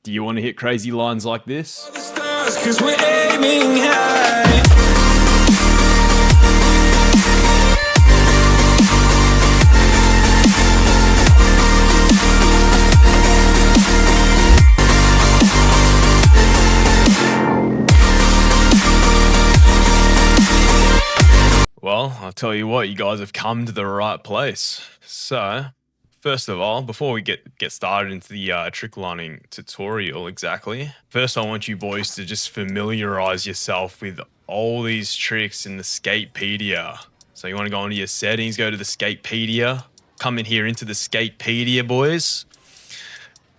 Do you want to hit crazy lines like this? Cause we're aiming high. Well, I'll tell you what, you guys have come to the right place. So, first of all, before we get started into the trick lining tutorial exactly, first I want you boys to just familiarize yourself with all these tricks in the Skatepedia. So you want to go into your settings, go to the Skatepedia, come in here into the Skatepedia, boys.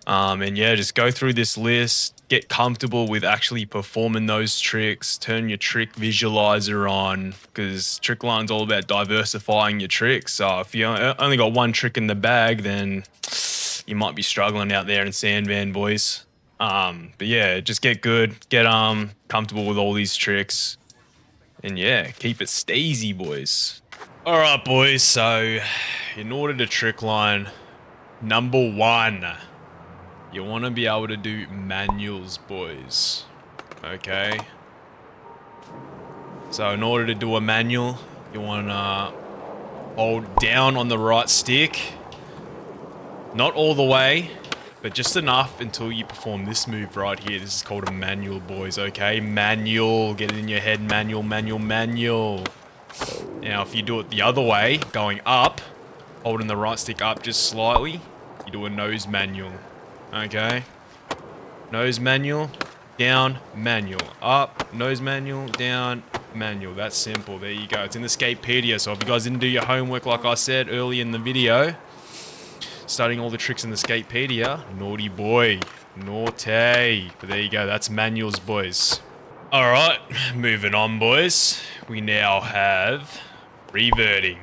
And yeah, just go through this list, get comfortable with actually performing those tricks, turn your trick visualizer on, because Trickline's all about diversifying your tricks. So if you only got one trick in the bag, then you might be struggling out there in Sandvan, boys. But yeah, just get good, get comfortable with all these tricks, and yeah, keep it steezy, boys. All right, boys, so in order to Trickline, number one, you want to be able to do manuals, boys. Okay. So in order to do a manual, you want to hold down on the right stick. Not all the way, but just enough until you perform this move right here. This is called a manual, boys. Okay. Manual. Get it in your head. Manual, manual, manual. Now, if you do it the other way, going up, holding the right stick up just slightly, you do a nose manual. Okay, nose manual, down, manual, up, nose manual, down, manual. That's simple. There you go. It's in the Skatepedia. So if you guys didn't do your homework like I said early in the video, studying all the tricks in the Skatepedia, naughty boy, naughty. But there you go. That's manuals, boys. All right, moving on, boys. We now have reverting.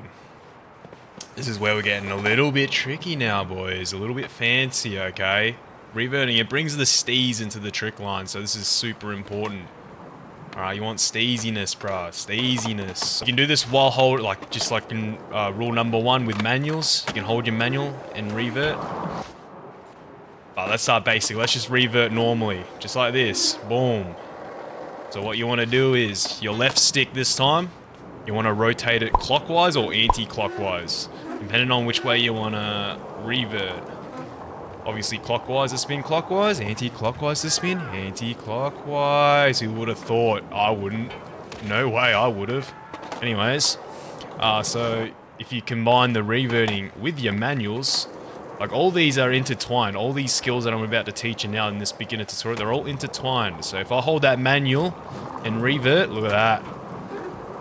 This is where we're getting a little bit tricky now, boys. A little bit fancy, okay? Reverting, it brings the steez into the trick line, so this is super important. Alright, you want steeziness, bruh. Steeziness. You can do this while just like in rule number one with manuals. You can hold your manual and revert. Let's start basic. Let's just revert normally. Just like this. Boom. So what you want to do is, your left stick this time, you want to rotate it clockwise or anti-clockwise, depending on which way you want to revert. Obviously clockwise to spin clockwise, anti-clockwise to spin anti-clockwise. Who would have thought? I wouldn't. No way I would have. Anyways, so if you combine the reverting with your manuals, like all these are intertwined. All these skills that I'm about to teach you now in this beginner tutorial, they're all intertwined. So if I hold that manual and revert, look at that.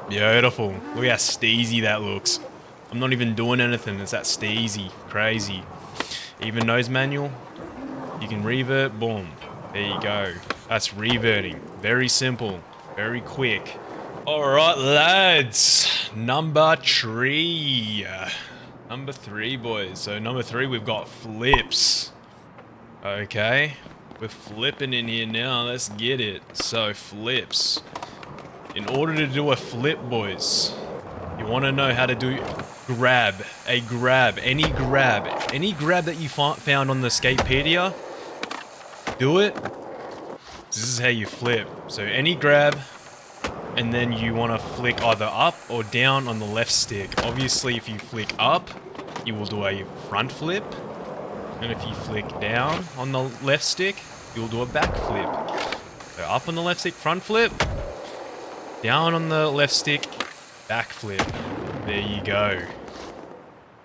Beautiful. Look how steezy that looks. I'm not even doing anything. It's that steezy. Crazy. Even nose manual. You can revert. Boom. There you go. That's reverting. Very simple. Very quick. Alright, lads. Number three. Number three, boys. So number three, we've got flips. Okay. We're flipping in here now. Let's get it. So flips. In order to do a flip, boys, you want to know how to do grab. Any grab that you found on the Skatepedia, do it. This is how you flip. So any grab, and then you want to flick either up or down on the left stick. Obviously, if you flick up, you will do a front flip, and if you flick down on the left stick, you'll do a back flip. So up on the left stick, front flip. Down on the left stick, backflip. There you go.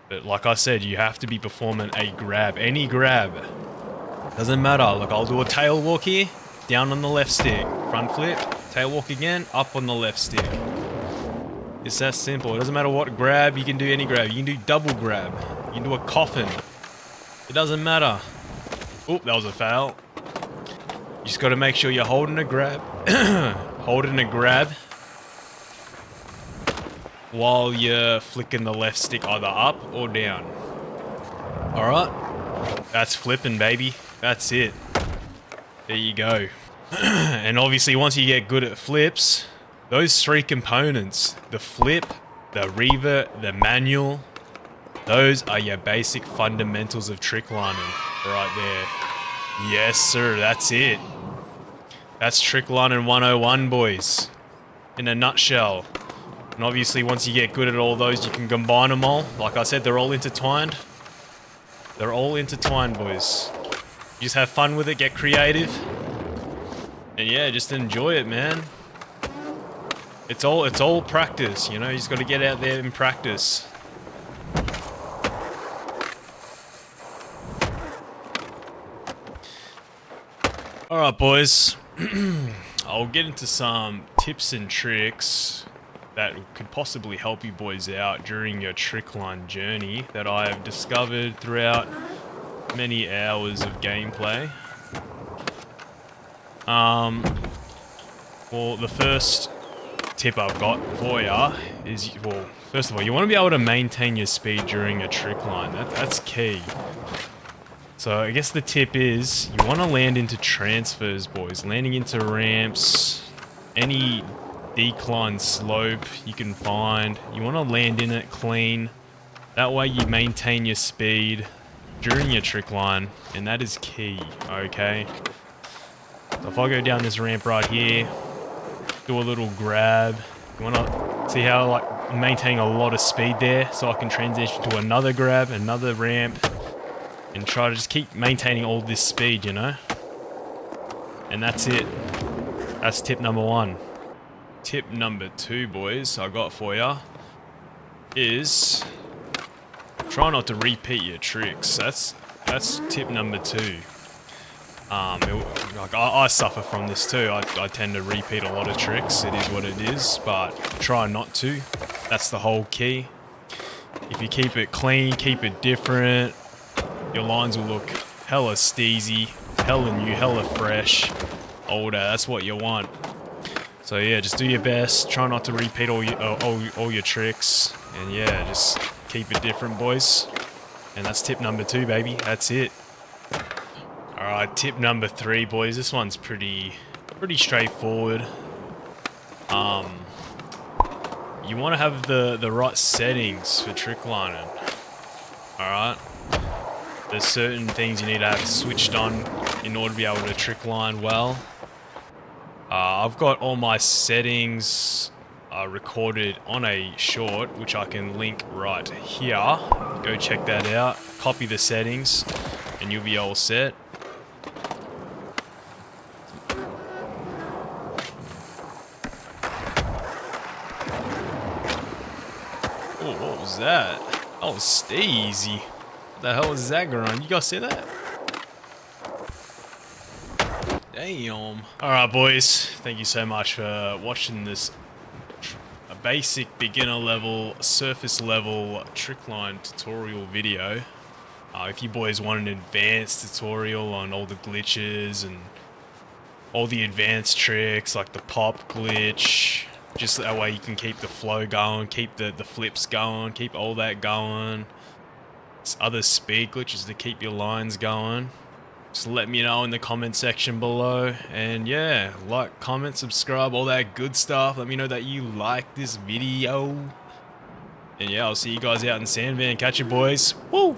But like I said, you have to be performing a grab. Any grab. Doesn't matter. Look, I'll do a tail walk here. Down on the left stick. Front flip. Tail walk again. Up on the left stick. It's that simple. It doesn't matter what grab. You can do any grab. You can do double grab. You can do a coffin. It doesn't matter. Oop, that was a foul. You just got to make sure you're holding a grab. Holding a grab while you're flicking the left stick either up or down. Alright? That's flipping, baby. That's it. There you go. And obviously once you get good at flips, those three components, the flip, the revert, the manual, those are your basic fundamentals of trick lining right there. Yes, sir, that's it. That's Trickline 101, boys. In a nutshell. And obviously, once you get good at all those, you can combine them all. Like I said, they're all intertwined. They're all intertwined, boys. You just have fun with it, get creative. And yeah, just enjoy it, man. It's all practice, you know? You just got to get out there and practice. Alright, boys. I'll get into some tips and tricks that could possibly help you boys out during your Trickline journey that I have discovered throughout many hours of gameplay. Well, the first tip I've got for ya is, well, first of all, you want to be able to maintain your speed during a Trickline. That's key. So I guess the tip is you want to land into transfers, boys. Landing into ramps, any decline slope you can find. You want to land in it clean. That way you maintain your speed during your Trickline, and that is key, okay? So if I go down this ramp right here, do a little grab. You want to see how like I'm maintaining a lot of speed there, so I can transition to another grab, another ramp, and try to just keep maintaining all this speed, you know? And that's it. That's tip number 1. Tip number 2, boys, I got for ya is try not to repeat your tricks. That's tip number 2. Like I suffer from this too. I tend to repeat a lot of tricks. It is what it is, but try not to. That's the whole key. If you keep it clean, keep it different, your lines will look hella steezy, hella new, hella fresh, older. That's what you want. So yeah, just do your best. Try not to repeat all your tricks, and yeah, just keep it different, boys. And that's tip number 2, baby. That's it. Alright, tip number 3, boys. This one's pretty straightforward. You want to have the right settings for tricklining. Alright? There's certain things you need to have switched on in order to be able to trickline well. I've got all my settings recorded on a short, which I can link right here. Go check that out. Copy the settings, and you'll be all set. Oh, what was that? That was steezy. What the hell was that going on? You guys see that? Damn. Alright, boys. Thank you so much for watching this a basic beginner level, surface level Trickline tutorial video. If you boys want an advanced tutorial on all the glitches and all the advanced tricks like the pop glitch, just that way you can keep the flow going, keep the flips going, keep all that going. Other speed glitches to keep your lines going. Just let me know in the comment section below. And yeah, like, comment, subscribe, all that good stuff. Let me know that you like this video. And yeah, I'll see you guys out in Sandvan. Catch you, boys. Woo!